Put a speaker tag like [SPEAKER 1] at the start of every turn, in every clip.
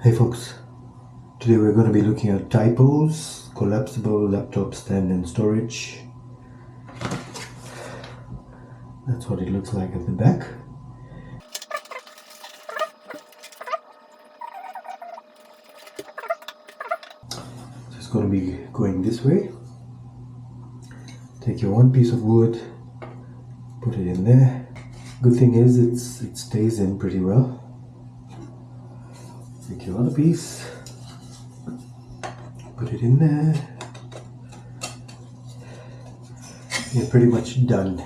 [SPEAKER 1] Hey folks, today we're going to be looking at Typo's collapsible laptop stand and storage. That's what it looks like at the back. So it's going to be going this way. Take your one piece of wood, put it in there. Good thing is it stays in pretty well. Take your other piece, put it in there. You're pretty much done.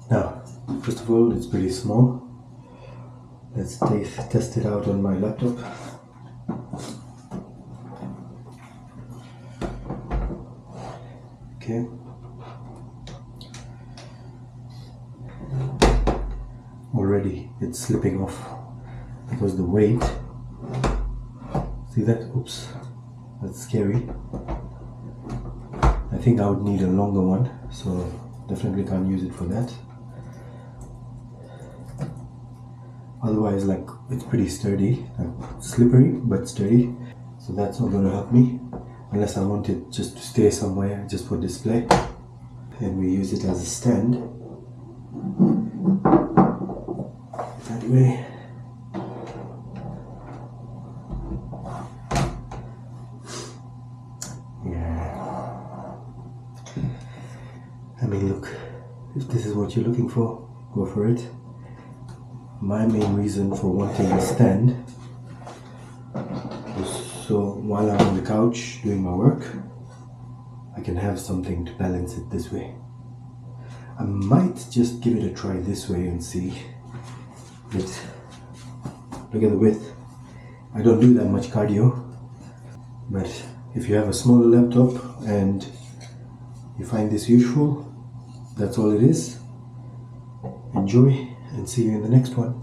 [SPEAKER 1] Now, first of all, it's pretty small. Let's test it out on my laptop. Okay. Already it's slipping off because the weight. See that? Oops, that's scary. I think I would need a longer one, so definitely can't use it for that. Otherwise, like, it's pretty sturdy, slippery but sturdy, so that's not going to help me unless I want it just to stay somewhere just for display, and we use it as a stand that way. I mean, look, if this is what you're looking for, go for it. My main reason for wanting a stand was so while I'm on the couch doing my work, I can have something to balance it this way. I might just give it a try this way and see. But look at the width. I don't do that much cardio, but if you have a smaller laptop and you find this useful, that's all it is. Enjoy and see you in the next one.